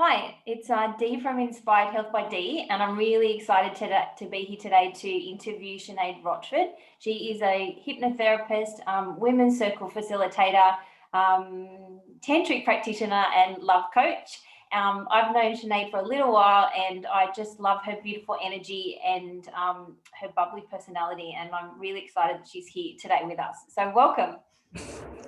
Hi, it's Dee from Inspired Health by Dee, and I'm really excited to be here today to interview Sinead Rochford. She is a hypnotherapist, women's circle facilitator, tantric practitioner, and love coach. I've known Sinead for a little while, and I just love her beautiful energy and her bubbly personality, and I'm really excited that she's here today with us. So welcome.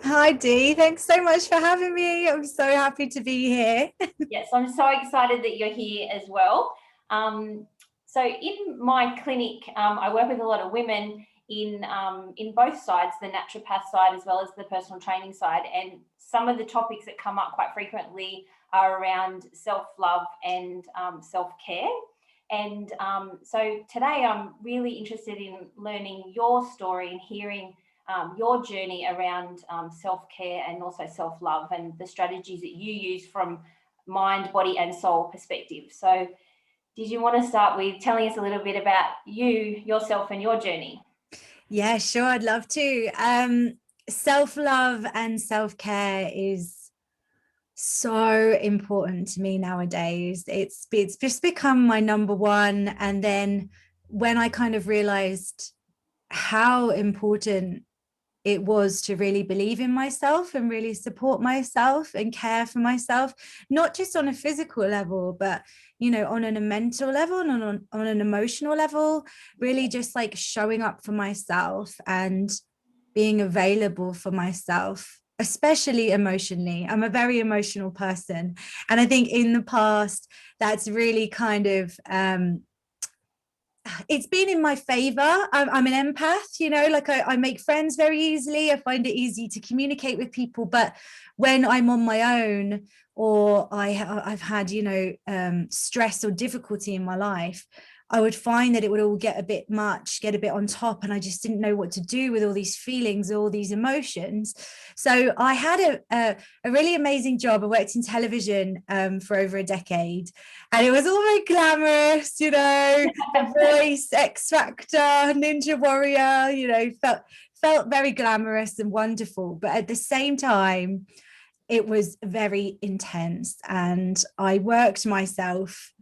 Hi Dee, thanks so much for having me. I'm so happy to be here. Yes, I'm so excited that you're here as well. So in my clinic, I work with a lot of women in both sides, the naturopath side as well as the personal training side. And some of the topics that come up quite frequently are around self-love and self-care. And so today I'm really interested in learning your story and hearing your journey around self-care and also self-love and the strategies that you use from mind, body, and soul perspective. So did you want to start with telling us a little bit about you, yourself, and your journey? Yeah, sure, I'd love to. Self-love and self-care is so important to me nowadays. It's just become my number one. And then when I kind of realized how important it was to really believe in myself and really support myself and care for myself, not just on a physical level, but on a mental level and on an emotional level, really just like showing up for myself and being available for myself, especially emotionally. I'm a very emotional person, and I think in the past that's really kind of it's been in my favor. I'm an empath, like I make friends very easily. I find it easy to communicate with people. But when I'm on my own, or I've had, stress or difficulty in my life, I would find that it would all get a bit much, get a bit on top, and I just didn't know what to do with all these feelings, all these emotions. So I had a really amazing job. I worked in television for over a decade, and it was all very glamorous, The Voice, X Factor, Ninja Warrior, felt very glamorous and wonderful. But at the same time, it was very intense, and I worked myself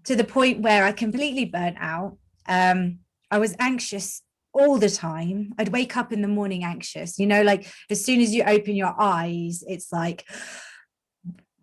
to the point where I completely burnt out. I was anxious all the time. I'd wake up in the morning anxious, like as soon as you open your eyes, it's like,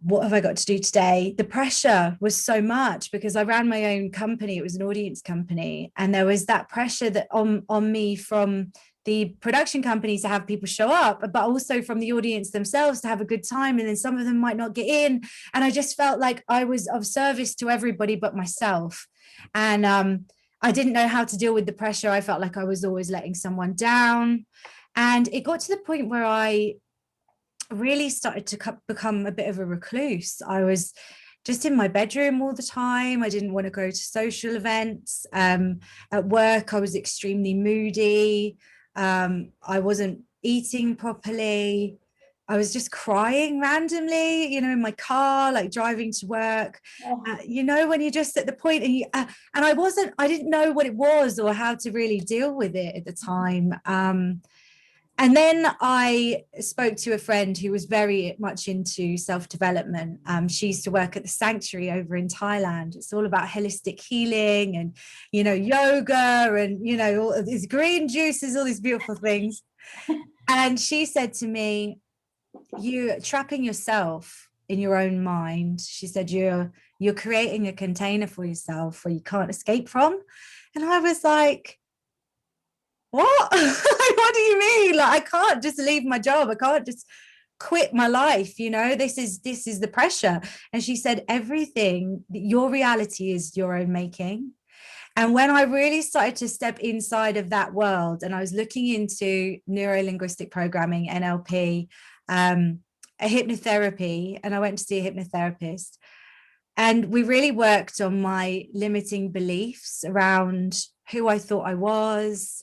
what have I got to do today? The pressure was so much because I ran my own company. It was an audience company. And there was that pressure that on me from the production companies to have people show up, but also from the audience themselves to have a good time. And then some of them might not get in. And I just felt like I was of service to everybody but myself. And I didn't know how to deal with the pressure. I felt like I was always letting someone down. And it got to the point where I really started to become a bit of a recluse. I was just in my bedroom all the time. I didn't want to go to social events. At work, I was extremely moody. I wasn't eating properly. I was just crying randomly, in my car, like driving to work. When you're just at the point and I didn't know what it was or how to really deal with it at the time. And then I spoke to a friend who was very much into self-development. She used to work at the sanctuary over in Thailand. It's all about holistic healing and, yoga and, all these green juices, all these beautiful things. And she said to me, you're trapping yourself in your own mind. She said, you're creating a container for yourself where you can't escape from. And I was like, what? What do you mean? Like, I can't just leave my job. I can't just quit my life. This is the pressure. And she said, everything, your reality is your own making. And when I really started to step inside of that world, and I was looking into neuro-linguistic programming, NLP, a hypnotherapy, and I went to see a hypnotherapist, and we really worked on my limiting beliefs around who I thought I was,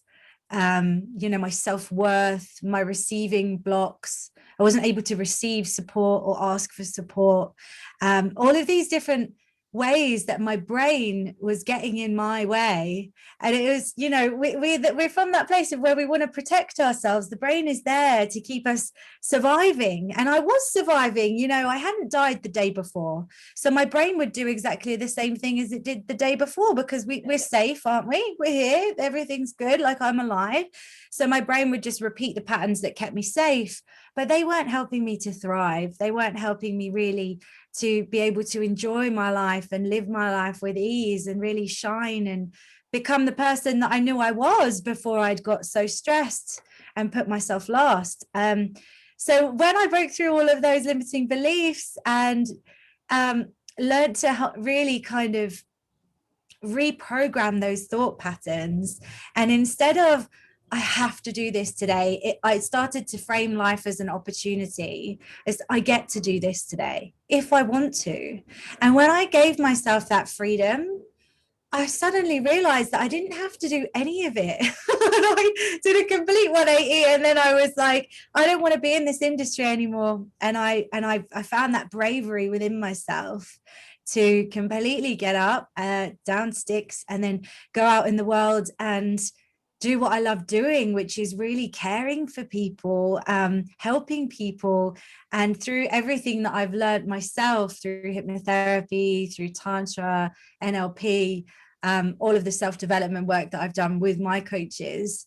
my self-worth, my receiving blocks. I wasn't able to receive support or ask for support. All of these different ways that my brain was getting in my way. And it was, you know, we're from that place of where we want to protect ourselves. The brain is there to keep us surviving. And I was surviving, you know, I hadn't died the day before. So my brain would do exactly the same thing as it did the day before, because we're safe, aren't we? We're here, everything's good, like I'm alive. So my brain would just repeat the patterns that kept me safe, but they weren't helping me to thrive. They weren't helping me really to be able to enjoy my life and live my life with ease and really shine and become the person that I knew I was before I'd got so stressed and put myself last. So when I broke through all of those limiting beliefs and learned to really kind of reprogram those thought patterns, and instead of I have to do this today, I started to frame life as an opportunity, as I get to do this today if I want to. And when I gave myself that freedom, I suddenly realized that I didn't have to do any of it. I did a complete 180, and then I was like, I don't want to be in this industry anymore. And I found that bravery within myself to completely get up, down sticks, and then go out in the world and do what I love doing, which is really caring for people, helping people. And through everything that I've learned myself, through hypnotherapy, through Tantra, NLP, all of the self-development work that I've done with my coaches,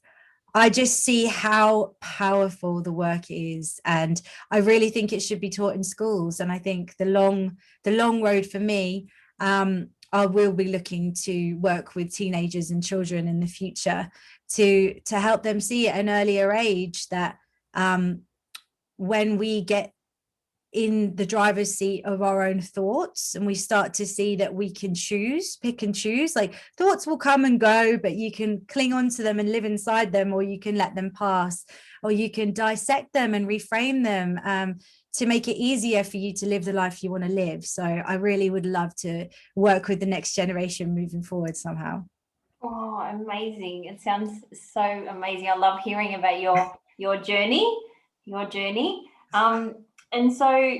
I just see how powerful the work is. And I really think it should be taught in schools. And I think the long road for me, I will be looking to work with teenagers and children in the future to help them see at an earlier age that when we get in the driver's seat of our own thoughts and we start to see that we can pick and choose, like thoughts will come and go, but you can cling on to them and live inside them, or you can let them pass, or you can dissect them and reframe them to make it easier for you to live the life you want to live. So I really would love to work with the next generation moving forward somehow. Oh, amazing. It sounds so amazing. I love hearing about your journey. And so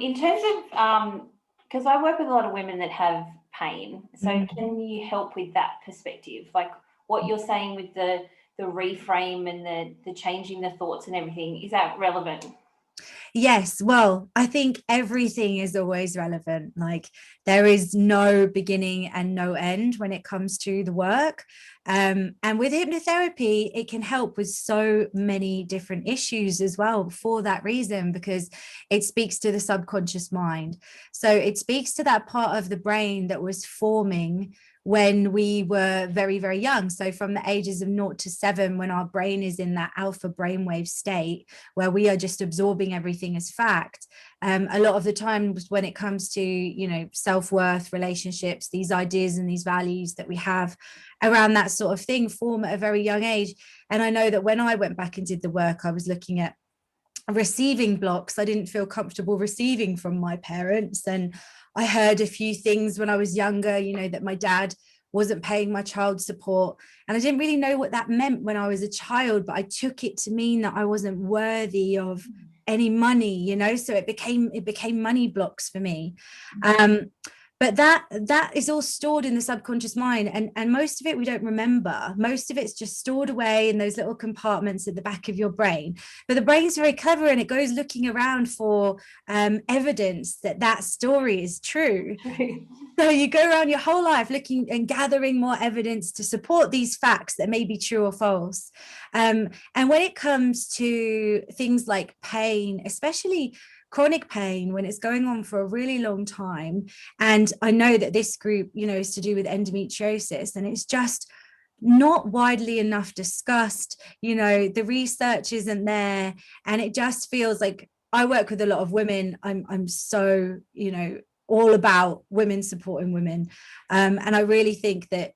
in terms of, because I work with a lot of women that have pain, so can you help with that perspective? Like what you're saying with the reframe and the changing the thoughts and everything, is that relevant? Yes, well, I think everything is always relevant. Like there is no beginning and no end when it comes to the work. And with hypnotherapy, it can help with so many different issues as well for that reason, because it speaks to the subconscious mind. So it speaks to that part of the brain that was forming when we were very, very young. So from the ages of 0 to 7, when our brain is in that alpha brainwave state, where we are just absorbing everything as fact. A lot of the times when it comes to, you know, self-worth, relationships, these ideas and these values that we have around that sort of thing form at a very young age. And I know that when I went back and did the work, I was looking at receiving blocks I didn't feel comfortable receiving from my parents. And I heard a few things when I was younger, you know, that my dad wasn't paying my child support. And I didn't really know what that meant when I was a child, but I took it to mean that I wasn't worthy of any money, you know, so it became money blocks for me. But that is all stored in the subconscious mind, and most of it we don't remember. Most of it's just stored away in those little compartments at the back of your brain. But the brain's very clever, and it goes looking around for evidence that that story is true. So you go around your whole life looking and gathering more evidence to support these facts that may be true or false. And when it comes to things like pain, especially chronic pain, when it's going on for a really long time, and I know that this group, you know, is to do with endometriosis, and it's just not widely enough discussed. You know, the research isn't there, and it just feels like, I work with a lot of women. I'm so, you know, all about women supporting women, and I really think that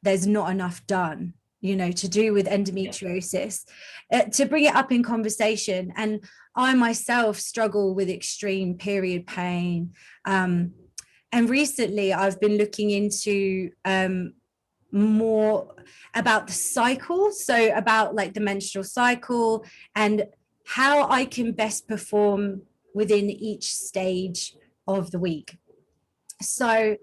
there's not enough done, you know, to do with endometriosis, to bring it up in conversation. And I myself struggle with extreme period pain. And recently I've been looking into more about the cycle. So about like the menstrual cycle and how I can best perform within each stage of the week. So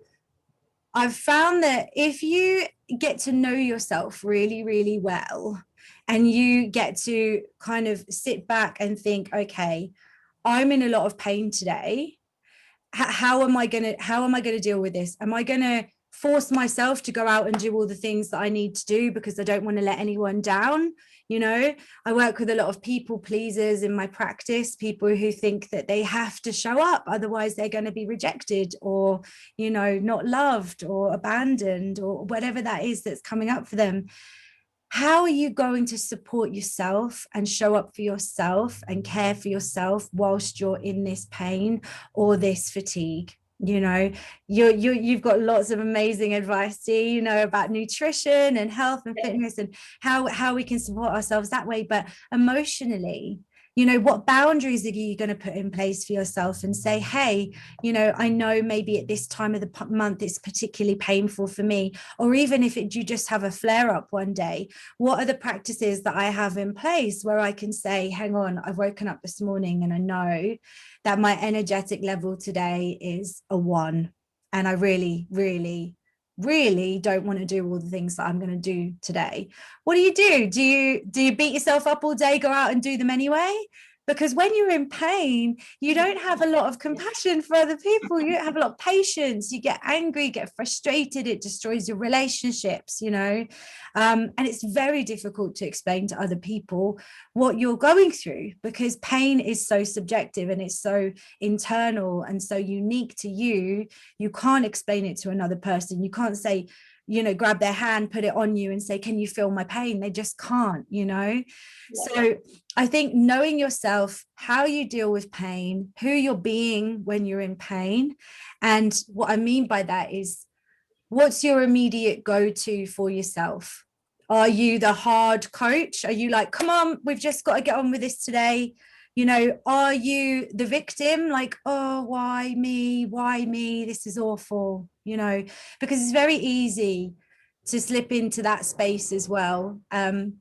I've found that if you get to know yourself really, really well, and you get to kind of sit back and think, okay, I'm in a lot of pain today. How am I going to deal with this? Am I going to force myself to go out and do all the things that I need to do because I don't want to let anyone down? You know, I work with a lot of people pleasers in my practice, people who think that they have to show up, otherwise they're going to be rejected or, you know, not loved or abandoned or whatever that is that's coming up for them. How are you going to support yourself and show up for yourself and care for yourself whilst you're in this pain or this fatigue? You know, you've got lots of amazing advice, you know, about nutrition and health and fitness and how we can support ourselves that way. But emotionally, you know, what boundaries are you going to put in place for yourself and say, hey, you know, I know maybe at this time of the month it's particularly painful for me, or even if you just have a flare up one day, what are the practices that I have in place where I can say, hang on, I've woken up this morning and I know that my energetic level today is a 1, and I really, really, really don't want to do all the things that I'm going to do today. What do? Do you beat yourself up all day, go out and do them anyway? Because when you're in pain, you don't have a lot of compassion for other people. You don't have a lot of patience. You get angry, get frustrated. It destroys your relationships, you know. And it's very difficult to explain to other people what you're going through, because pain is so subjective and it's so internal and so unique to you. You can't explain it to another person. You can't say, you know, grab their hand, put it on you and say, can you feel my pain? They just can't, you know. So I think knowing yourself, how you deal with pain, who you're being when you're in pain. And what I mean by that is, what's your immediate go-to for yourself? Are you the hard coach? Are you like, come on, we've just got to get on with this today? You know, are you the victim? Like, oh, why me? Why me? This is awful, you know, because it's very easy to slip into that space as well,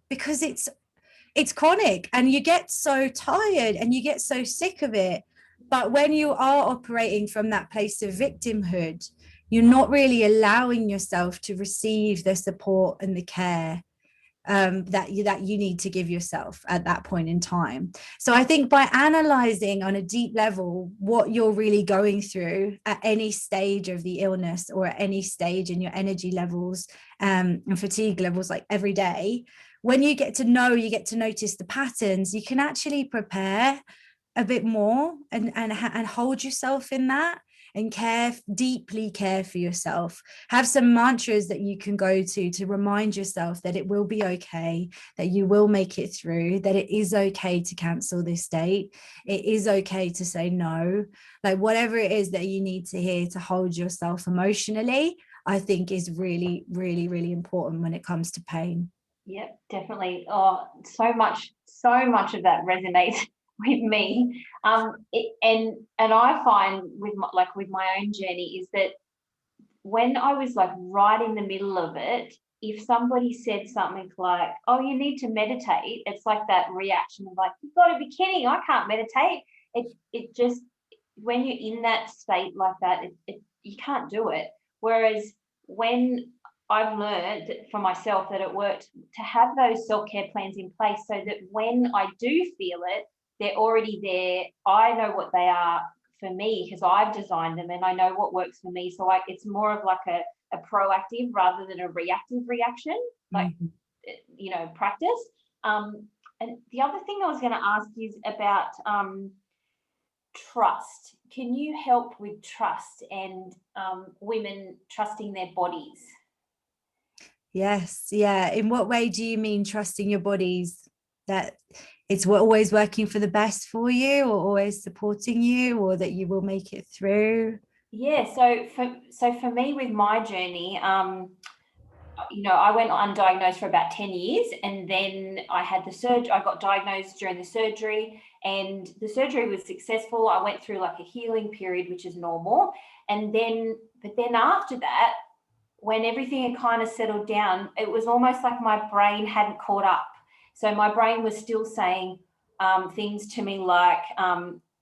because it's chronic and you get so tired and you get so sick of it. But when you are operating from that place of victimhood, you're not really allowing yourself to receive the support and the care that you need to give yourself at that point in time. So I think by analyzing on a deep level what you're really going through at any stage of the illness or at any stage in your energy levels and fatigue levels, like every day, when you get to notice the patterns, you can actually prepare a bit more and hold yourself in that and deeply care for yourself. Have some mantras that you can go to remind yourself that it will be okay, that you will make it through, that it is okay to cancel this date. It is okay to say no. Like whatever it is that you need to hear to hold yourself emotionally, I think is really, really, really important when it comes to pain. Yep, definitely. Oh, so much of that resonates with me. And I find with my own journey is that when I was like right in the middle of it, if somebody said something like, "Oh, you need to meditate," it's like that reaction of like, "You've got to be kidding! I can't meditate." It just, when you're in that state like that, you can't do it. Whereas when I've learned for myself that it worked to have those self-care plans in place so that when I do feel it, they're already there. I know what they are for me because I've designed them and I know what works for me. So it's more of like a proactive rather than a reactive reaction, like, you know, practice. And the other thing I was going to ask is about trust. Can you help with trust and women trusting their bodies? Yes. Yeah. In what way do you mean trusting your bodies? That it's always working for the best for you or always supporting you, or that you will make it through? Yeah. So for me with my journey, you know, I went undiagnosed for about 10 years and then I had the surgery. I got diagnosed during the surgery and the surgery was successful. I went through like a healing period, which is normal. But then after that, when everything had kind of settled down, it was almost like my brain hadn't caught up. So my brain was still saying things to me like,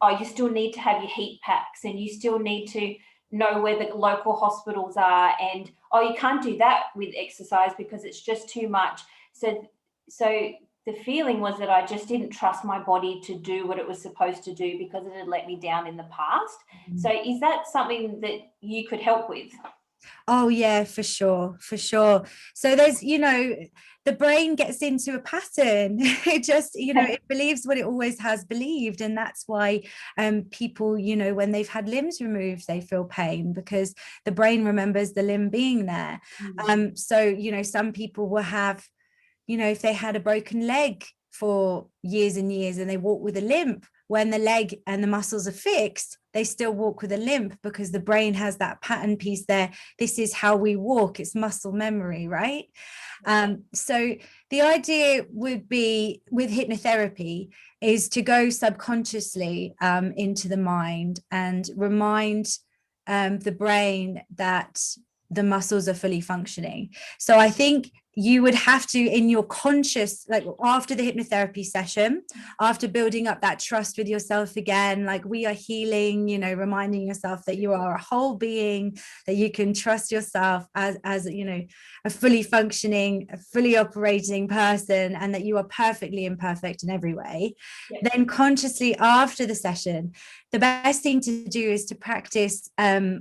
oh, you still need to have your heat packs, and you still need to know where the local hospitals are, and oh, you can't do that with exercise because it's just too much. So the feeling was that I just didn't trust my body to do what it was supposed to do because it had let me down in the past. So is that something that you could help with? Oh yeah, for sure, for sure. So there's, the brain gets into a pattern. It just, it believes what it always has believed. And that's why people, when they've had limbs removed, they feel pain because the brain remembers the limb being there. So, some people will have, if they had a broken leg for years and years and they walk with a limp, when the leg and the muscles are fixed, they still walk with a limp because the brain has that pattern piece there. This is how we walk. It's muscle memory, right? So the idea would be with hypnotherapy is to go subconsciously into the mind and remind the brain that the muscles are fully functioning. So I think you would have to, in your conscious, like after the hypnotherapy session, after building up that trust with yourself again, like we are healing, reminding yourself that you are a whole being, that you can trust yourself as a fully functioning, a fully operating person, and that you are perfectly imperfect in every way. Then consciously after the session, the best thing to do is to practice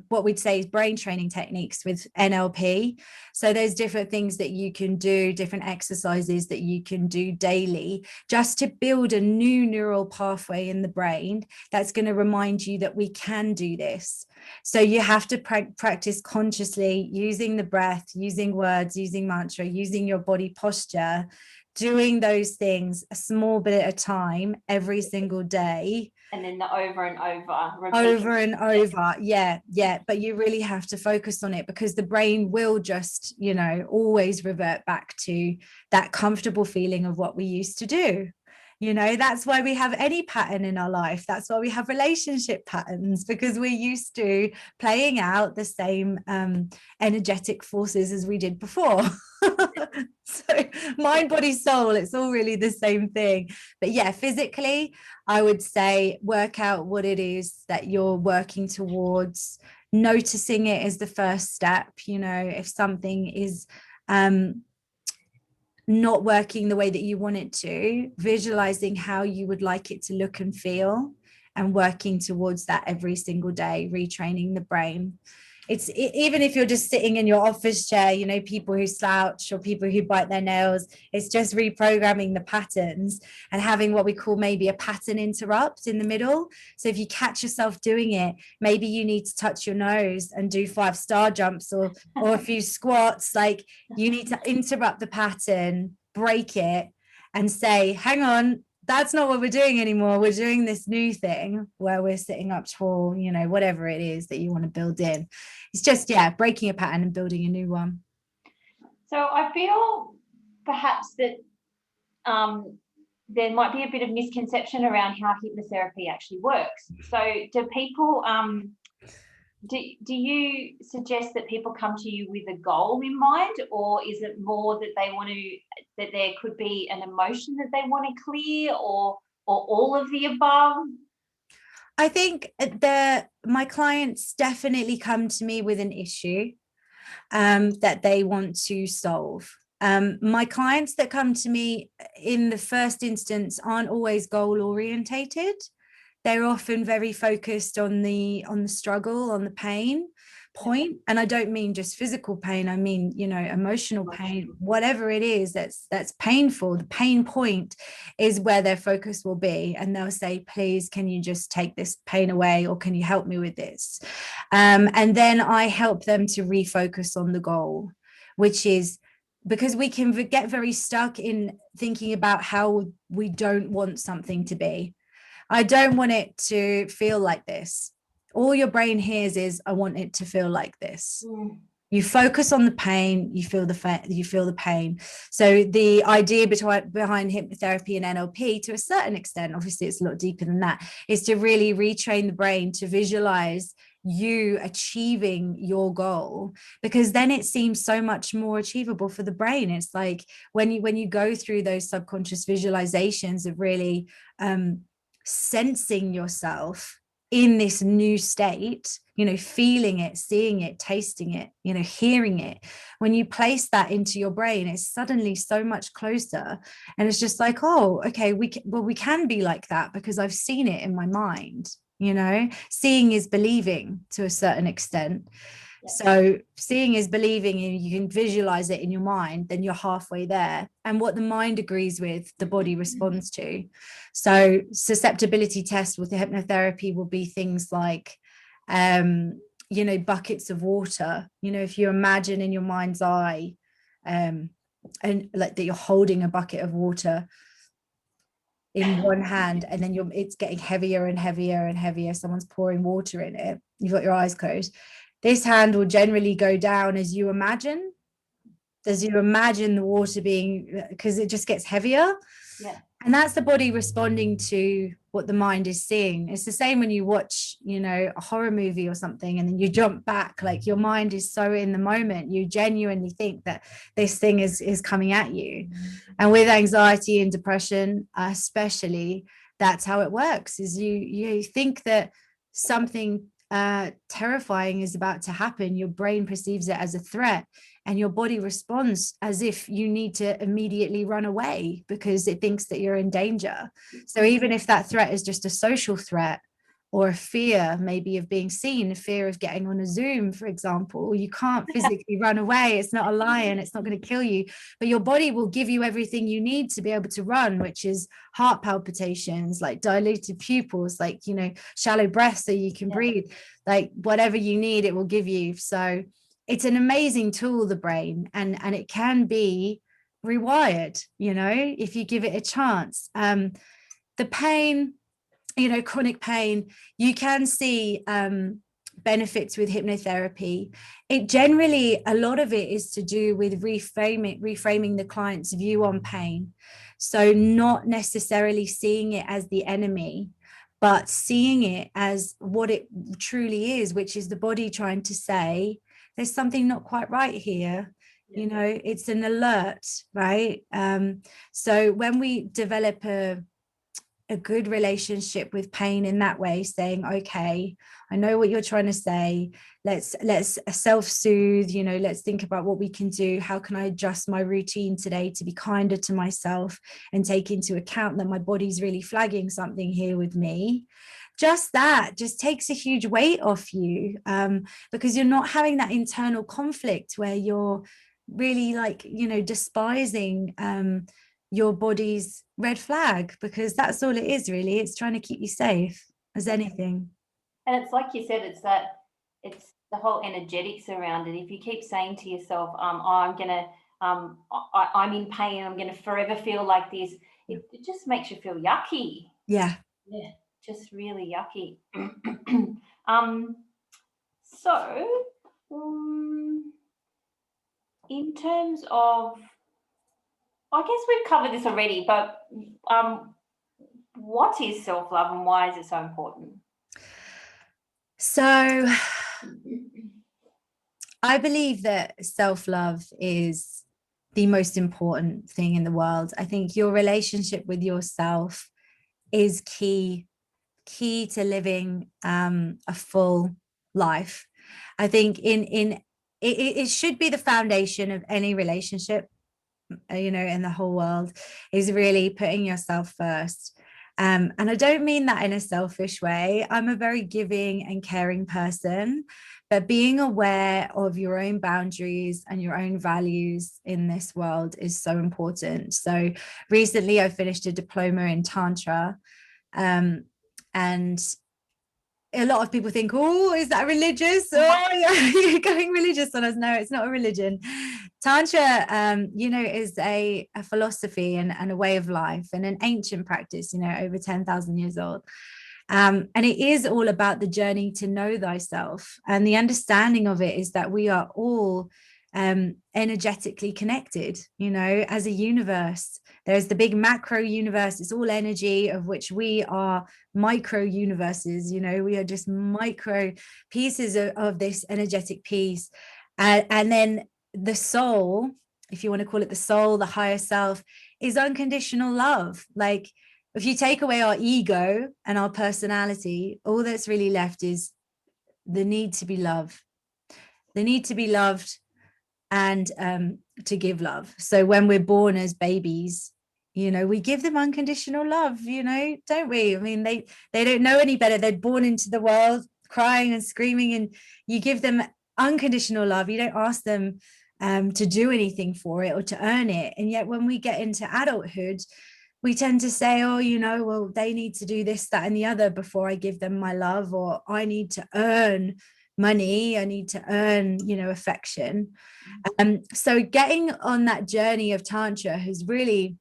what we'd say is brain training techniques with NLP. So there's different things that you can do, different exercises that you can do daily, just to build a new neural pathway in the brain that's going to remind you that we can do this. So you have to practice consciously using the breath, using words, using mantra, using your body posture, doing those things a small bit at a time every single day. And then the over and over. Yeah, but you really have to focus on it because the brain will just always revert back to that comfortable feeling of what we used to do. That's why we have any pattern in our life. That's why we have relationship patterns, because we're used to playing out the same energetic forces as we did before. So mind, body, soul, it's all really the same thing. But yeah, physically, I would say work out what it is that you're working towards. Noticing it is the first step. If something is not working the way that you want it to, visualizing how you would like it to look and feel, and working towards that every single day, retraining the brain. Even if you're just sitting in your office chair, people who slouch or people who bite their nails, it's just reprogramming the patterns and having what we call maybe a pattern interrupt in the middle. So if you catch yourself doing it, maybe you need to touch your nose and do 5 star jumps or a few squats. Like, you need to interrupt the pattern, break it, and say, hang on, that's not what we're doing anymore. We're doing this new thing where we're sitting up tall, whatever it is that you want to build in. It's just, breaking a pattern and building a new one. So I feel perhaps that there might be a bit of misconception around how hypnotherapy actually works. So do people, do you suggest that people come to you with a goal in mind, or is it more that that there could be an emotion that they want to clear, or all of the above? I think my clients definitely come to me with an issue that they want to solve. My clients that come to me in the first instance aren't always goal orientated. They're often very focused on the struggle, on the pain point. And I don't mean just physical pain. I mean, emotional pain, whatever it is that's painful. The pain point is where their focus will be. And they'll say, please, can you just take this pain away? Or can you help me with this? And then I help them to refocus on the goal, which is, because we can get very stuck in thinking about how we don't want something to be. I don't want it to feel like this. All your brain hears is, I want it to feel like this. You focus on the pain, you feel the pain. So the idea behind hypnotherapy and NLP, to a certain extent, obviously it's a lot deeper than that, is to really retrain the brain to visualize you achieving your goal, because then it seems so much more achievable for the brain. It's like when you go through those subconscious visualizations of really sensing yourself in this new state, you know, feeling it, seeing it, tasting it, you know, hearing it. When you place that into your brain, it's suddenly so much closer. And it's just like, oh, okay, we can be like that because I've seen it in my mind. You know, seeing is believing to a certain extent. So seeing is believing, and you can visualize it in your mind, then you're halfway there. And what the mind agrees with, the body responds to. So susceptibility tests with the hypnotherapy will be things like, you know, buckets of water. You know, if you imagine in your mind's eye, and like that you're holding a bucket of water in one hand, and then it's getting heavier and heavier and heavier. Someone's pouring water in it. You've got your eyes closed. This hand will generally go down as you imagine. As you imagine the water being, because it just gets heavier. Yeah. And that's the body responding to what the mind is seeing. It's the same when you watch, you know, a horror movie or something, and then you jump back, like your mind is so in the moment, you genuinely think that this thing is coming at you. And with anxiety and depression, especially, that's how it works, is you think that something terrifying is about to happen. Your brain perceives it as a threat, and your body responds as if you need to immediately run away because it thinks that you're in danger. So even if that threat is just a social threat, or a fear maybe of being seen, a fear of getting on a Zoom, for example, you can't physically run away. It's not a lion, it's not going to kill you, but your body will give you everything you need to be able to run, which is heart palpitations, like dilated pupils, like, you know, shallow breaths so you can breathe, like whatever you need, it will give you. So it's an amazing tool, the brain, and it can be rewired, you know, if you give it a chance. The pain, you know, chronic pain, you can see benefits with hypnotherapy. It generally, a lot of it is to do with reframing the client's view on pain. So not necessarily seeing it as the enemy, but seeing it as what it truly is, which is the body trying to say, there's something not quite right here. You know, it's an alert, right? So when we develop a good relationship with pain in that way, saying, okay, I know what you're trying to say, let's self-soothe, you know, let's think about what we can do, how can I adjust my routine today to be kinder to myself and take into account that my body's really flagging something here with me. Just that just takes a huge weight off you, because you're not having that internal conflict where you're really, like, you know, despising your body's red flag, because that's all it is, really. It's trying to keep you safe as anything. And it's like you said, it's the whole energetics around it. If you keep saying to yourself, I'm in pain, I'm gonna forever feel like this, it just makes you feel yucky. Yeah, just really yucky. So in terms of, I guess we've covered this already, but what is self-love and why is it so important? So I believe that self-love is the most important thing in the world. I think your relationship with yourself is key to living a full life. I think it should be the foundation of any relationship, you know, in the whole world, is really putting yourself first. And I don't mean that in a selfish way. I'm a very giving and caring person, but being aware of your own boundaries and your own values in this world is so important. So recently I finished a diploma in Tantra, and a lot of people think, oh, is that religious? Oh, yeah, you're going religious on us. No, it's not a religion. Tantra, you know, is a philosophy and a way of life, and an ancient practice, you know, over 10,000 years old. And it is all about the journey to know thyself. And the understanding of it is that we are all energetically connected, you know, as a universe. There's the big macro universe, it's all energy, of which we are micro universes, you know, we are just micro pieces of this energetic piece. And then the soul, if you want to call it the soul, the higher self, is unconditional love. Like, if you take away our ego and our personality, all that's really left is the need to be loved, the need to be loved, and to give love. So when we're born as babies, you know, we give them unconditional love, you know, don't we? I mean, they don't know any better. They're born into the world crying and screaming, and you give them unconditional love. You don't ask them to do anything for it or to earn it. And yet when we get into adulthood, we tend to say, oh, you know, well, they need to do this, that, and the other before I give them my love, or I need to earn money, I need to earn, you know, affection. So getting on that journey of Tantra has really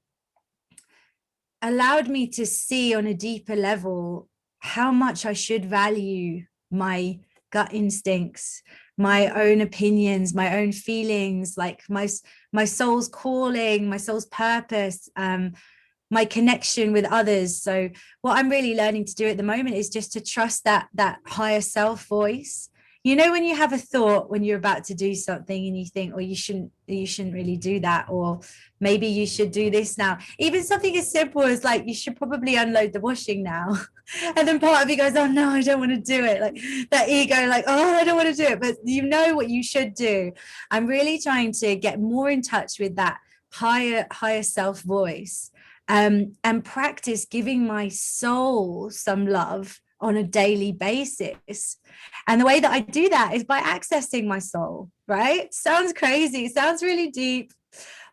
allowed me to see on a deeper level how much I should value my gut instincts, my own opinions, my own feelings, like my soul's calling, my soul's purpose, my connection with others. So what I'm really learning to do at the moment is just to trust that higher self voice. You know, when you have a thought when you're about to do something and you think, oh, you shouldn't really do that, or maybe you should do this now. Even something as simple as like, you should probably unload the washing now. And then part of you goes, oh no, I don't want to do it. Like that ego, like, oh, I don't want to do it. But you know what you should do. I'm really trying to get more in touch with that higher self voice, and practice giving my soul some love on a daily basis. And the way that I do that is by accessing my soul, right? Sounds crazy, sounds really deep,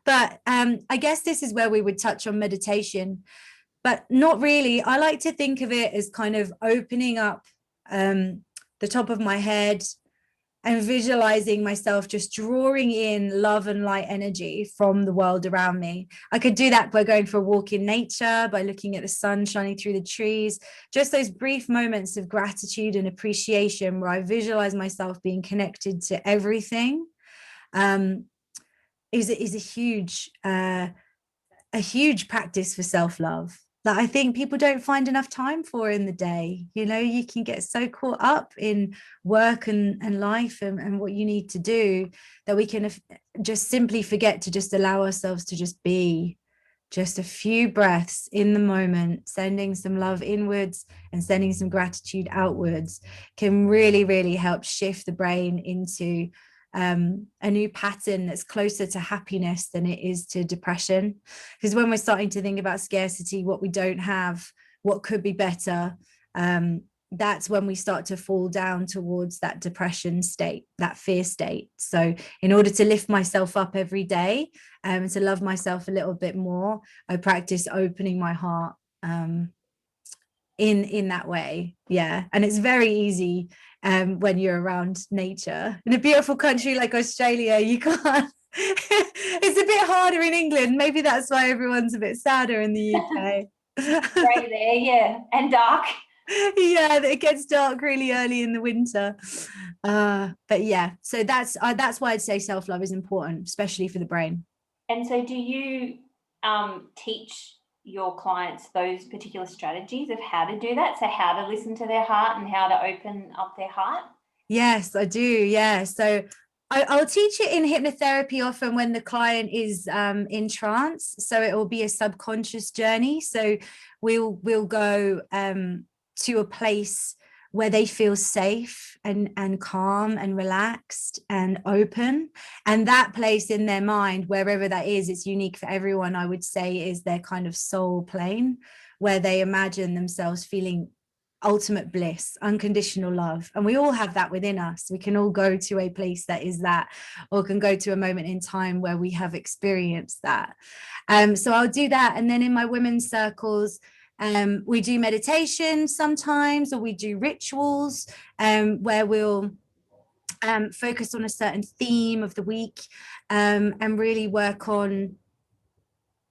but I guess this is where we would touch on meditation, but not really. I like to think of it as kind of opening up the top of my head and visualizing myself just drawing in love and light energy from the world around me. I could do that by going for a walk in nature, by looking at the sun shining through the trees, just those brief moments of gratitude and appreciation where I visualize myself being connected to everything, is a huge practice for self-love that I think people don't find enough time for in the day. You know, you can get so caught up in work and life and what you need to do that we can just simply forget to just allow ourselves to just be, just a few breaths in the moment, sending some love inwards and sending some gratitude outwards can really, really help shift the brain into a new pattern that's closer to happiness than it is to depression. Because when we're starting to think about scarcity, what we don't have, what could be better, that's when we start to fall down towards that depression state, that fear state. So in order to lift myself up every day, to love myself a little bit more, I practice opening my heart in that way. Yeah. And it's very easy when you're around nature. In a beautiful country like Australia, you can't. It's a bit harder in England. Maybe that's why everyone's a bit sadder in the UK. Right there, yeah, and dark. Yeah, it gets dark really early in the winter. But yeah, so that's why I'd say self-love is important, especially for the brain. And so do you teach your clients those particular strategies of how to do that? So how to listen to their heart and how to open up their heart? Yes, I do. Yeah. So I'll teach it in hypnotherapy often when the client is in trance. So it will be a subconscious journey. So we'll go to a place where they feel safe and calm and relaxed and open. And that place in their mind, wherever that is, it's unique for everyone, I would say, is their kind of soul plane, where they imagine themselves feeling ultimate bliss, unconditional love. And we all have that within us. We can all go to a place that is that, or can go to a moment in time where we have experienced that. So I'll do that. And then in my women's circles, we do meditation sometimes, or we do rituals where we'll focus on a certain theme of the week, and really work on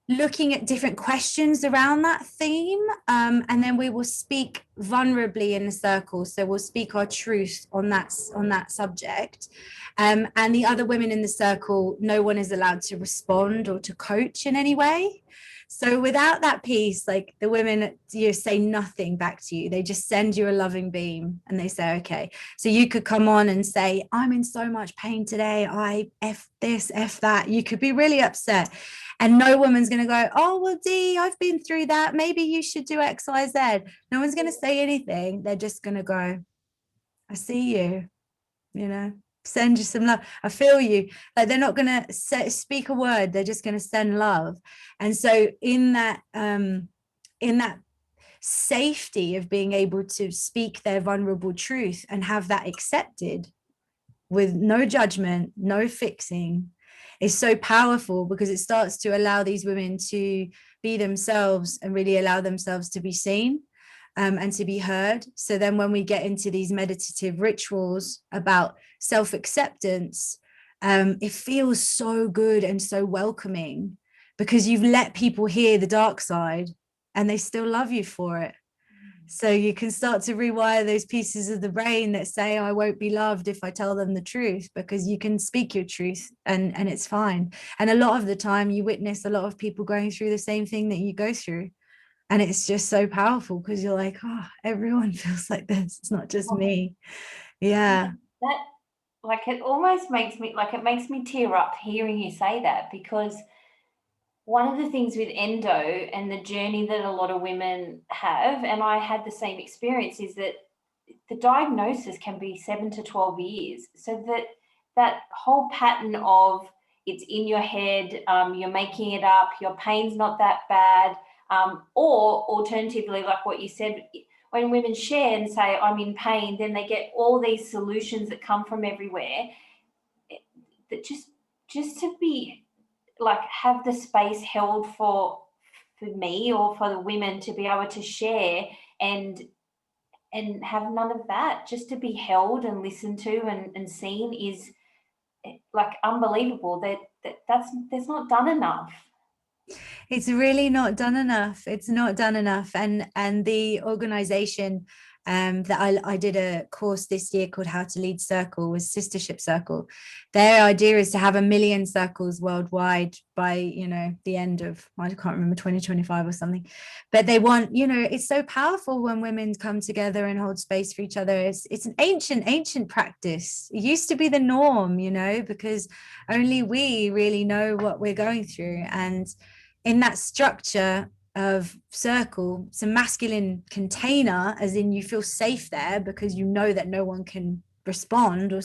looking at different questions around that theme, and then we will speak vulnerably in a circle. So we'll speak our truth on that subject, and the other women in the circle, no one is allowed to respond or to coach in any way. So without that piece, like the women, you say nothing back to you. They just send you a loving beam and they say, okay. So you could come on and say, I'm in so much pain today. I F this, F that. You could be really upset. And no woman's going to go, oh, well, Dee, I've been through that. Maybe you should do X, Y, Z. No one's going to say anything. They're just going to go, I see you, send you some love. I feel you. Like, they're not going to speak a word. They're just going to send love. And so in that safety of being able to speak their vulnerable truth and have that accepted with no judgment, no fixing, is so powerful, because it starts to allow these women to be themselves and really allow themselves to be seen, and to be heard. So then when we get into these meditative rituals about self-acceptance, it feels so good and so welcoming, because you've let people hear the dark side and they still love you for it. So you can start to rewire those pieces of the brain that say, I won't be loved if I tell them the truth, because you can speak your truth and it's fine. And a lot of the time you witness a lot of people going through the same thing that you go through. And it's just so powerful, because you're like, oh, everyone feels like this. It's not just me. Yeah. That, like, it almost makes me, like, it makes me tear up hearing you say that, because one of the things with endo and the journey that a lot of women have, and I had the same experience, is that the diagnosis can be 7 to 12 years. So that whole pattern of it's in your head, you're making it up, your pain's not that bad, or alternatively, like what you said, when women share and say, I'm in pain, then they get all these solutions that come from everywhere. That just to be, like, have the space held for me or for the women to be able to share and have none of that, just to be held and listened to and seen, is like unbelievable. That's not done enough. It's really not done enough. It's not done enough. And the organization that I did a course this year called How to Lead Circle, was Sistership Circle. Their idea is to have 1 million circles worldwide by, the end of, I can't remember, 2025 or something. But they want, it's so powerful when women come together and hold space for each other. It's an ancient practice. It used to be the norm, because only we really know what we're going through. And in that structure of circle, it's a masculine container, as in you feel safe there because you know that no one can respond or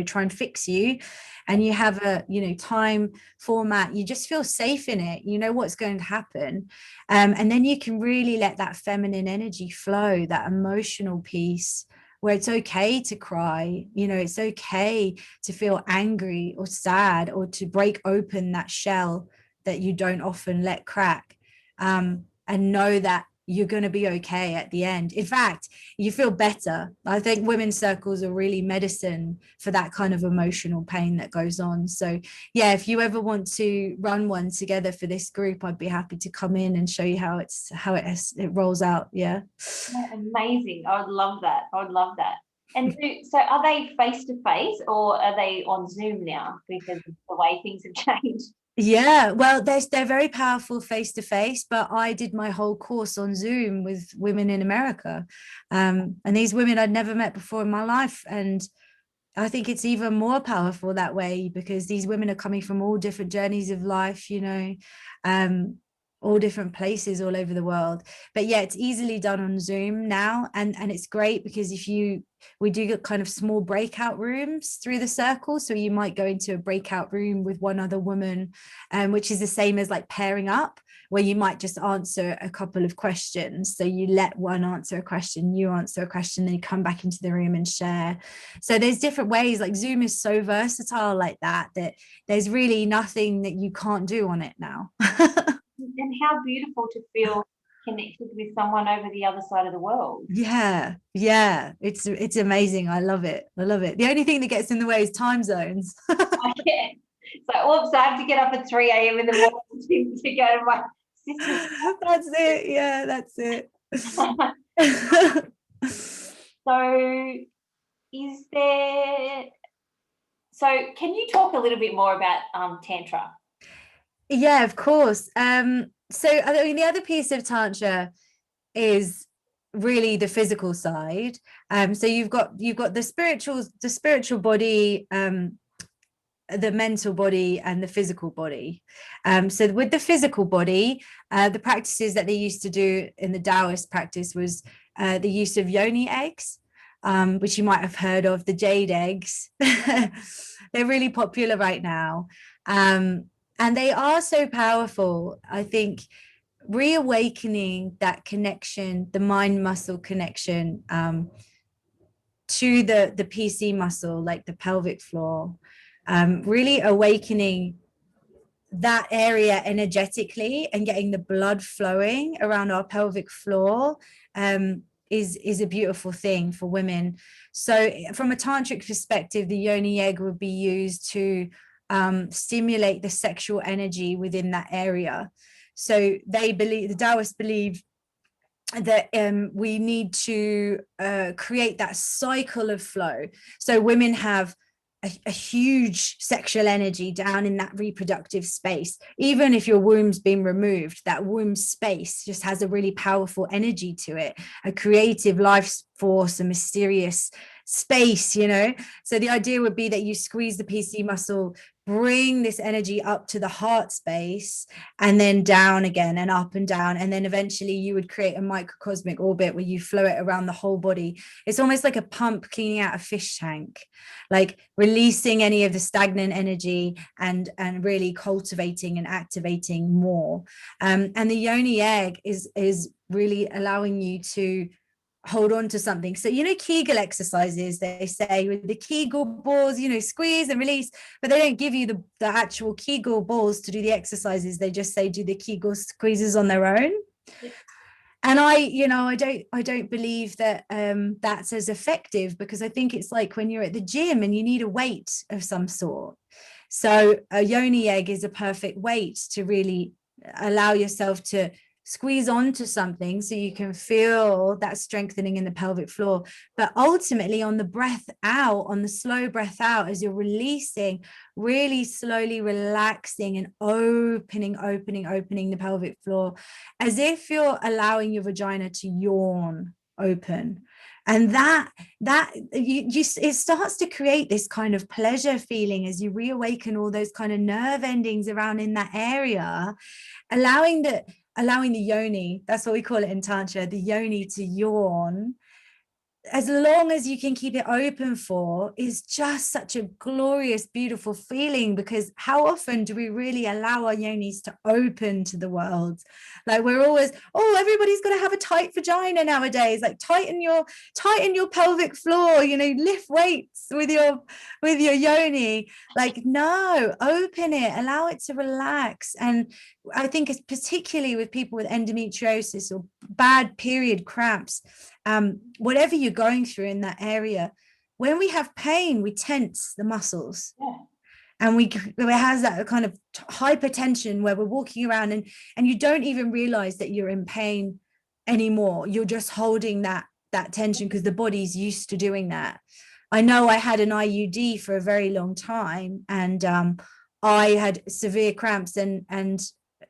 try and fix you, and you have a time format, you just feel safe in it, you know what's going to happen, and then you can really let that feminine energy flow, that emotional piece where it's okay to cry, it's okay to feel angry or sad, or to break open that shell that you don't often let crack, and know that you're going to be okay at the end. In fact, you feel better. I think women's circles are really medicine for that kind of emotional pain that goes on. So yeah, if you ever want to run one together for this group, I'd be happy to come in and show you how it rolls out. Yeah. Amazing. I would love that. And so are they face to face or are they on Zoom now, because of the way things have changed? Yeah, well, they're very powerful face to face, but I did my whole course on Zoom with women in America, and these women I'd never met before in my life, and I think it's even more powerful that way, because these women are coming from all different journeys of life, all different places all over the world. But yeah, it's easily done on Zoom now, and it's great because we do get kind of small breakout rooms through the circle, so you might go into a breakout room with one other woman, which is the same as like pairing up, where you might just answer a couple of questions. So you let one answer a question, you answer a question, then you come back into the room and share. So there's different ways. Like Zoom is so versatile like that there's really nothing that you can't do on it now. And how beautiful to feel connected with someone over the other side of the world. Yeah, it's amazing. I love it. The only thing that gets in the way is time zones. Yeah. So oops, I have to get up at 3 a.m. in the morning to go to my sister's. That's it. Yeah, that's it. So can you talk a little bit more about Tantra? Yeah, of course. So I mean, the other piece of Tantra is really the physical side. So you've got the spiritual body, the mental body and the physical body. So with the physical body, the practices that they used to do in the Taoist practice was the use of Yoni eggs, which you might have heard of, the jade eggs. They're really popular right now. And they are so powerful. I think reawakening that connection, the mind muscle connection, to the PC muscle, like the pelvic floor, really awakening that area energetically and getting the blood flowing around our pelvic floor, is a beautiful thing for women. So from a tantric perspective, the yoni egg would be used to stimulate the sexual energy within that area. So they believe, the Taoists believe, that we need to create that cycle of flow. So women have a huge sexual energy down in that reproductive space. Even if your womb's been removed, that womb space just has a really powerful energy to it, a creative life force, a mysterious space, you know. So the idea would be that you squeeze the PC muscle, bring this energy up to the heart space, and then down again and up and down, and then eventually you would create a microcosmic orbit where you flow it around the whole body. It's almost like a pump cleaning out a fish tank, like releasing any of the stagnant energy and really cultivating and activating more. And the yoni egg is really allowing you to hold on to something. So, you know, Kegel exercises, they say with the Kegel balls, you know, squeeze and release, but they don't give you the actual Kegel balls to do the exercises. They just say do the Kegel squeezes on their own. Yeah. And I don't believe that that's as effective, because I think it's like when you're at the gym and you need a weight of some sort. So a yoni egg is a perfect weight to really allow yourself to squeeze onto something so you can feel that strengthening in the pelvic floor. But ultimately on the breath out, on the slow breath out, as you're releasing, really slowly relaxing and opening the pelvic floor, as if you're allowing your vagina to yawn open. And that it starts to create this kind of pleasure feeling as you reawaken all those kind of nerve endings around in that area, allowing the yoni, that's what we call it in Tantra, the yoni to yawn, as long as you can keep it open for, is just such a glorious, beautiful feeling. Because how often do we really allow our yonis to open to the world? Like we're always, oh, everybody's got to have a tight vagina nowadays. Like tighten your pelvic floor, you know, lift weights with your yoni. Like, no, open it, allow it to relax. And I think it's particularly with people with endometriosis or bad period cramps, whatever you're going through in that area, when we have pain, we tense the muscles. Yeah. And it has that kind of hypertension where we're walking around and you don't even realize that you're in pain anymore. You're just holding that tension because the body's used to doing that. I know I had an IUD for a very long time, and I had severe cramps, and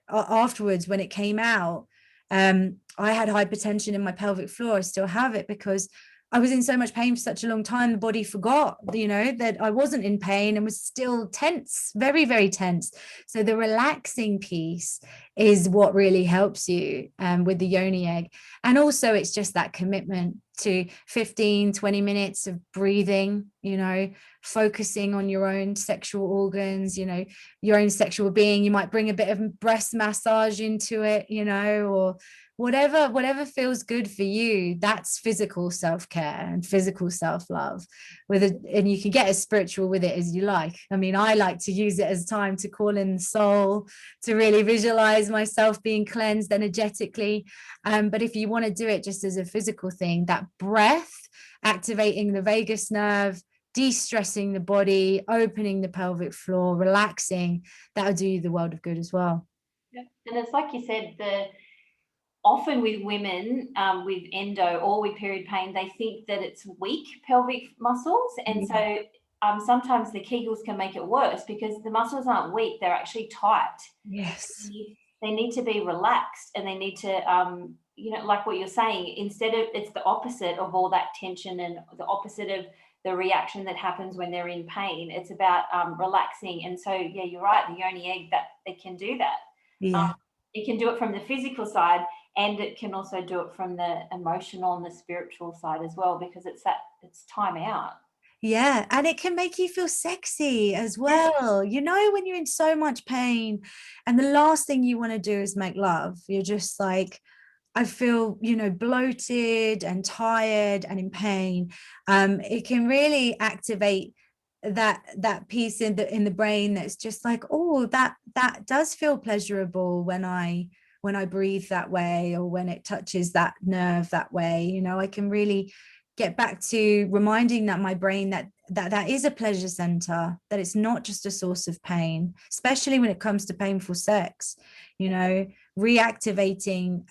afterwards when it came out, I had hypertension in my pelvic floor. I still have it because I was in so much pain for such a long time. The body forgot, you know, that I wasn't in pain and was still tense, very, very tense. So the relaxing piece is what really helps you with the yoni egg. And also it's just that commitment to 15, 20 minutes of breathing, you know, focusing on your own sexual organs, you know, your own sexual being. You might bring a bit of breast massage into it, you know, or whatever feels good for you. That's physical self-care and physical self-love, and you can get as spiritual with it as you like. I mean, I like to use it as time to call in the soul, to really visualize myself being cleansed energetically. But if you want to do it just as a physical thing, that breath, activating the vagus nerve, de-stressing the body, opening the pelvic floor, relaxing, that'll do you the world of good as well. Yeah. And it's like you said, often with women with endo or with period pain, they think that it's weak pelvic muscles. And so sometimes the Kegels can make it worse because the muscles aren't weak, they're actually tight. Yes. They need to be relaxed, and they need to, you know, like what you're saying, instead of, it's the opposite of all that tension and the opposite of the reaction that happens when they're in pain. It's about relaxing. And so, yeah, you're right, the Yoni egg, that it can do that. Yeah. It can do it from the physical side, and it can also do it from the emotional and the spiritual side as well, because it's time out. Yeah, and it can make you feel sexy as well. You know, when you're in so much pain and the last thing you want to do is make love, you're just like, I feel, you know, bloated and tired and in pain. It can really activate that piece in the brain that's just like, oh, that does feel pleasurable when I breathe that way, or when it touches that nerve that way. You know, I can really get back to reminding that my brain that is a pleasure center, that it's not just a source of pain, especially when it comes to painful sex. You know, reactivating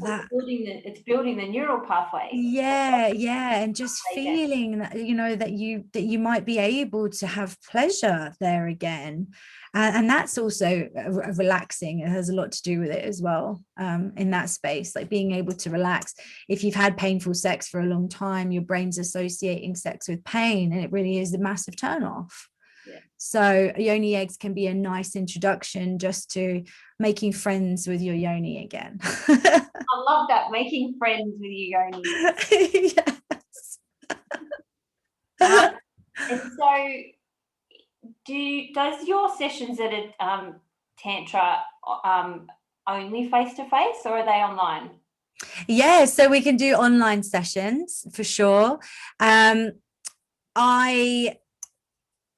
that, it's building the neural pathway. yeah, and just feeling that, you know, that you might be able to have pleasure there again, and that's also relaxing. It has a lot to do with it as well, in that space, like being able to relax. If you've had painful sex for a long time, your brain's associating sex with pain, and it really is a massive turn off. So Yoni eggs can be a nice introduction just to making friends with your yoni again. I love that, making friends with your yoni. Yes. And so, does your sessions at a Tantra only face-to-face, or are they online? Yeah, so we can do online sessions for sure.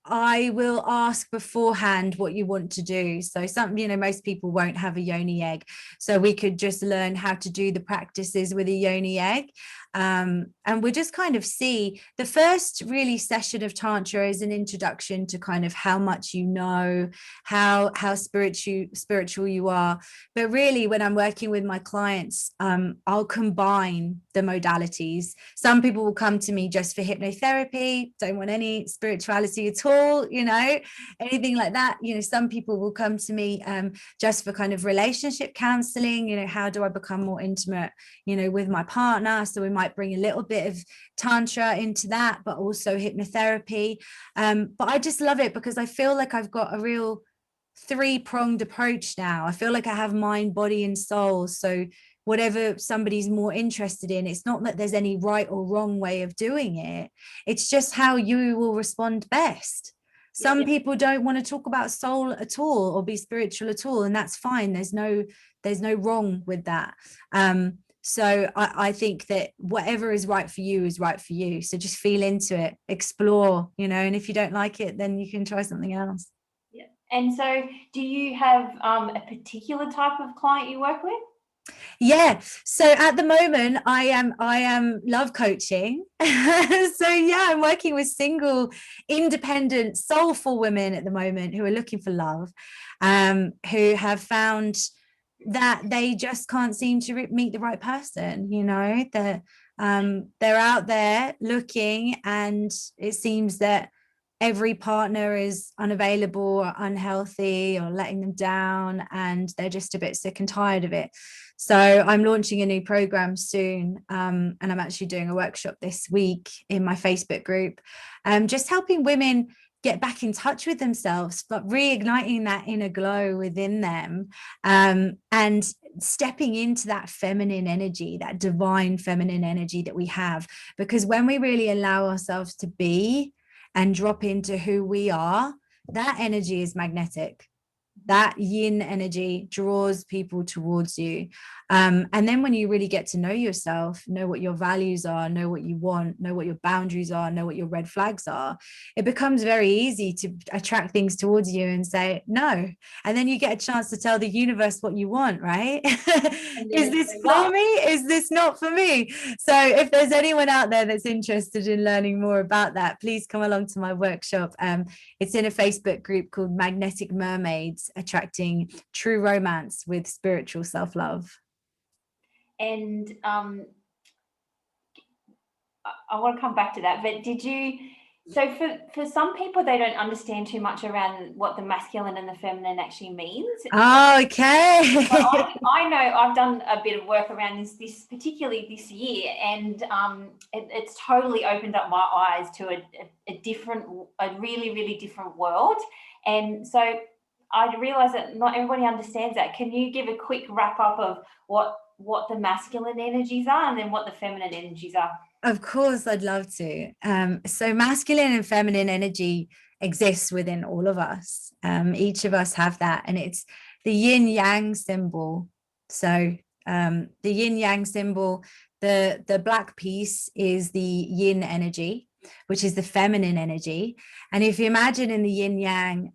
I will ask beforehand what you want to do. So you know, most people won't have a yoni egg. So we could just learn how to do the practices with a yoni egg. And we'll just kind of see. The first really session of Tantra is an introduction to kind of how much you know, how spiritual you are. But really, when I'm working with my clients, I'll combine the modalities. Some people will come to me just for hypnotherapy, don't want any spirituality at all, you know, anything like that. You know, some people will come to me just for kind of relationship counseling. You know, how do I become more intimate, you know, with my partner? So we might bring a little bit of Tantra into that, but also hypnotherapy. But I just love it because I feel like I've got a real three-pronged approach now. I feel like I have mind, body, and soul. So whatever somebody's more interested in, it's not that there's any right or wrong way of doing it. It's just how you will respond best. Some people don't want to talk about soul at all or be spiritual at all, and that's fine. There's no wrong with that. So I think that whatever is right for you is right for you. So just feel into it, explore, you know, and if you don't like it, then you can try something else. Yeah. And so do you have a particular type of client you work with? Yeah, so at the moment I am love coaching. So yeah, I'm working with single, independent, soulful women at the moment who are looking for love, who have found that they just can't seem to meet the right person. You know, that they're out there looking, and it seems that every partner is unavailable or unhealthy or letting them down, and they're just a bit sick and tired of it. So I'm launching a new program soon, and I'm actually doing a workshop this week in my Facebook group, just helping women get back in touch with themselves, but reigniting that inner glow within them, and stepping into that feminine energy, that divine feminine energy that we have. Because when we really allow ourselves to be and drop into who we are, that energy is magnetic. That yin energy draws people towards you. And then when you really get to know yourself, know what your values are, know what you want, know what your boundaries are, know what your red flags are, it becomes very easy to attract things towards you and say no. And then you get a chance to tell the universe what you want, right? Is this for me? Is this not for me? So if there's anyone out there that's interested in learning more about that, please come along to my workshop. It's in a Facebook group called Magnetic Mermaids, Attracting True Romance with Spiritual Self-Love. And I want to come back to that, but did you So for some people, they don't understand too much around what the masculine and the feminine actually means. Oh, okay. I know I've done a bit of work around this particularly this year, and it's totally opened up my eyes to a really, really different world. And so I realise that not everybody understands that. Can you give a quick wrap up of what the masculine energies are and then what the feminine energies are? Of course, I'd love to. So masculine and feminine energy exists within all of us. Each of us have that, and it's the yin yang symbol. So the yin yang symbol, the black piece is the yin energy, which is the feminine energy. And if you imagine in the yin yang,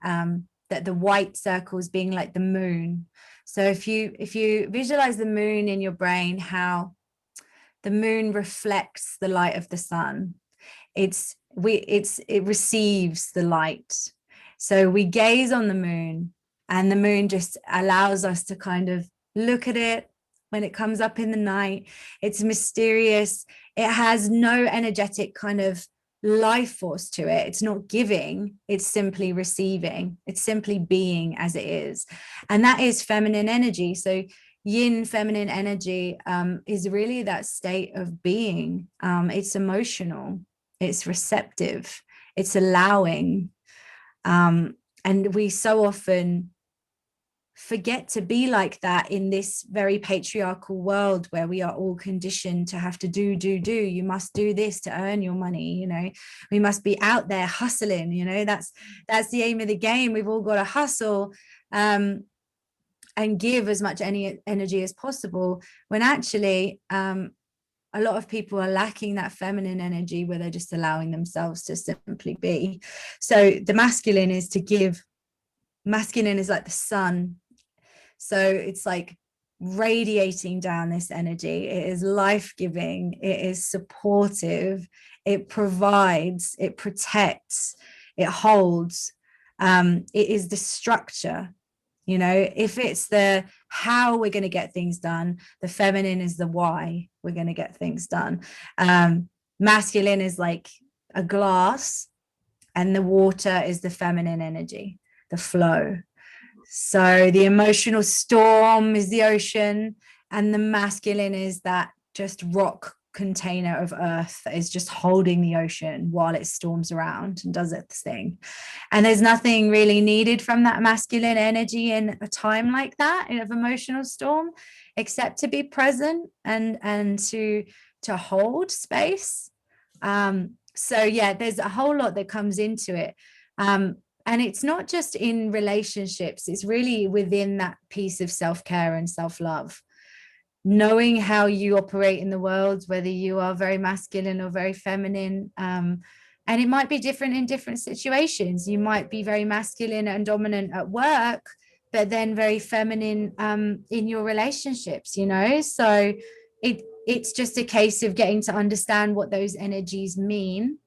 that the white circles being like the moon. So if you visualize the moon in your brain, how the moon reflects the light of the sun, it receives the light. So we gaze on the moon, and the moon just allows us to kind of look at it when it comes up in the night. It's mysterious. It has no energetic kind of life force to it. It's not giving, it's simply receiving. It's simply being as it is. And that is feminine energy. So yin feminine energy is really that state of being. It's emotional, it's receptive, it's allowing. And we so often forget to be like that in this very patriarchal world where we are all conditioned to have to do. You must do this to earn your money, you know. We must be out there hustling, you know. That's the aim of the game. We've all got to hustle and give as much energy as possible, when actually a lot of people are lacking that feminine energy where they're just allowing themselves to simply be. So the masculine is to give. Masculine is like the sun. So it's like radiating down this energy. It is life-giving, it is supportive, it provides, it protects, it holds. It is the structure. You know, if it's the how we're going to get things done, the feminine is the why we're going to get things done. Masculine is like a glass, and the water is the feminine energy, the flow. So the emotional storm is the ocean, and the masculine is that just rock container of earth that is just holding the ocean while it storms around and does its thing. And there's nothing really needed from that masculine energy in a time like that, of emotional storm, except to be present and to hold space. So yeah, there's a whole lot that comes into it. And it's not just in relationships, it's really within that piece of self-care and self-love. Knowing how you operate in the world, whether you are very masculine or very feminine. And it might be different in different situations. You might be very masculine and dominant at work, but then very feminine in your relationships, you know? So it's just a case of getting to understand what those energies mean,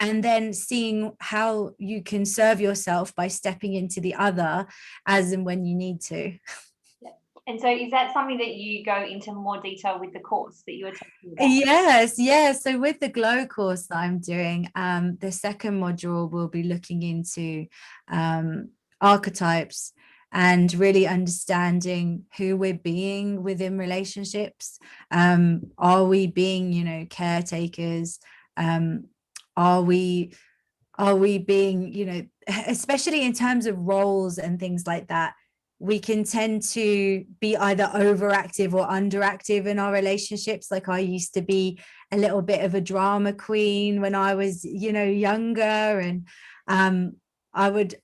and then seeing how you can serve yourself by stepping into the other as and when you need to. And so is that something that you go into more detail with the course that you were talking about? Yes. So with the Glow course that I'm doing, the second module will be looking into archetypes and really understanding who we're being within relationships. Are we being, you know, caretakers? Are we being, you know, especially in terms of roles and things like that, we can tend to be either overactive or underactive in our relationships. Like I used to be a little bit of a drama queen when I was, you know, younger, and I would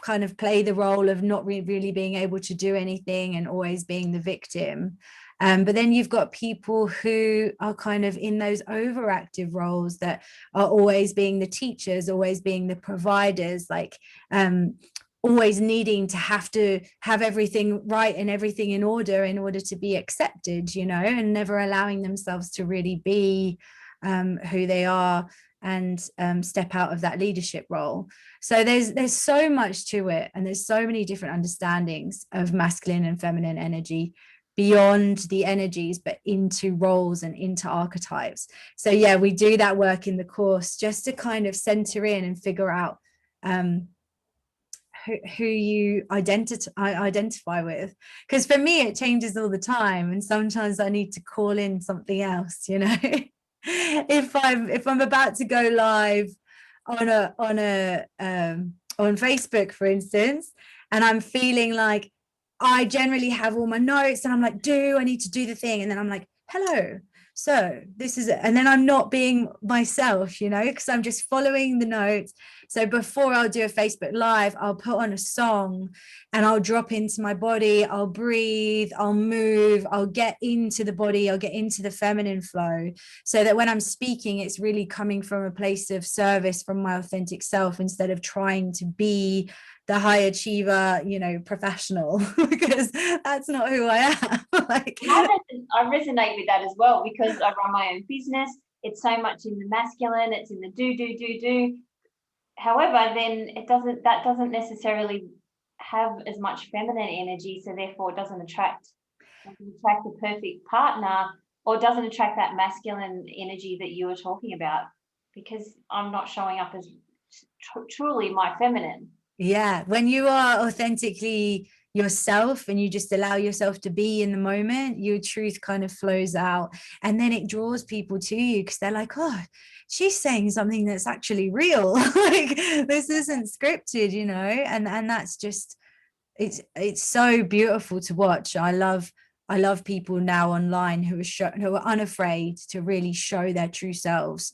kind of play the role of not really being able to do anything and always being the victim. But then you've got people who are kind of in those overactive roles that are always being the teachers, always being the providers, like always needing to have everything right and everything in order to be accepted, you know, and never allowing themselves to really be who they are and step out of that leadership role. So there's so much to it, and there's so many different understandings of masculine and feminine energy beyond the energies, but into roles and into archetypes. So yeah, we do that work in the course just to kind of center in and figure out who you identify with, because for me it changes all the time, and sometimes I need to call in something else, you know. If I'm about to go live on Facebook, for instance, and I'm feeling like, I generally have all my notes and I'm like, I need to do the thing, and then I'm like, hello, so this is it, and then I'm not being myself, you know, because I'm just following the notes. So before I'll do a Facebook live, I'll put on a song and I'll drop into my body, I'll breathe, I'll move, I'll get into the body, I'll get into the feminine flow, so that when I'm speaking, it's really coming from a place of service, from my authentic self, instead of trying to be the high achiever, you know, professional, because that's not who I am. Like, I resonate with that as well, because I run my own business. It's so much in the masculine, it's in the do. However, then that doesn't necessarily have as much feminine energy, so therefore it doesn't attract the perfect partner, or doesn't attract that masculine energy that you were talking about, because I'm not showing up as truly my feminine. yeah, when you are authentically yourself and you just allow yourself to be in the moment, your truth kind of flows out, and then it draws people to you because they're like, oh, she's saying something that's actually real. Like, this isn't scripted, you know. And that's just, it's so beautiful to watch. I love people now online who are unafraid to really show their true selves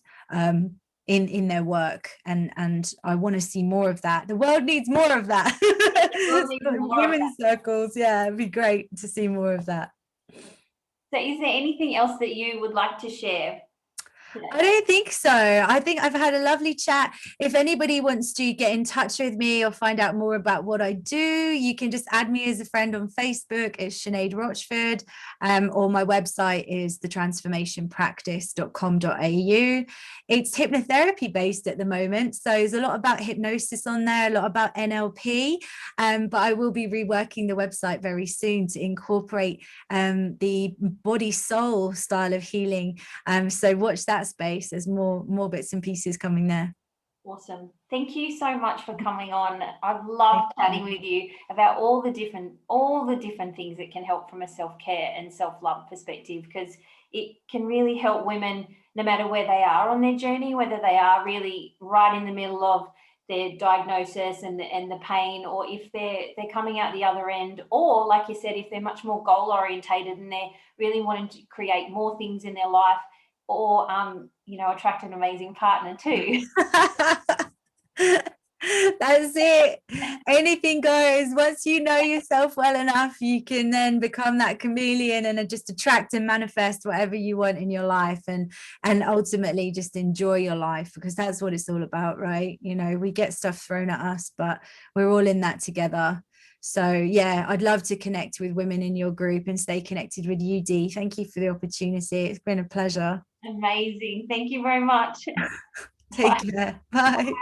in their work, and I want to see more of that. The world needs more of that. Women's circles, yeah, it'd be great to see more of that. So is there anything else that you would like to share? I don't think so. I think I've had a lovely chat. If anybody wants to get in touch with me or find out more about what I do, you can just add me as a friend on Facebook. It's Sinead Rochford, or my website is thetransformationpractice.com.au. It's hypnotherapy based at the moment, so there's a lot about hypnosis on there, a lot about NLP, but I will be reworking the website very soon to incorporate the body soul style of healing. So watch that space. There's more bits and pieces coming there. Awesome. Thank you so much for coming on. I've loved chatting with you about all the different things that can help from a self-care and self-love perspective, because it can really help women no matter where they are on their journey, whether they are really right in the middle of their diagnosis and the pain, or if they're coming out the other end, or like you said, if they're much more goal orientated and they're really wanting to create more things in their life, or you know, attract an amazing partner too. That's it. Anything goes. Once you know yourself well enough, you can then become that chameleon and just attract and manifest whatever you want in your life, and ultimately just enjoy your life, because that's what it's all about, right? You know, we get stuff thrown at us, but we're all in that together. So yeah, I'd love to connect with women in your group and stay connected with you, Dee. Thank you for the opportunity. It's been a pleasure. Amazing. Thank you very much. Take care. Bye.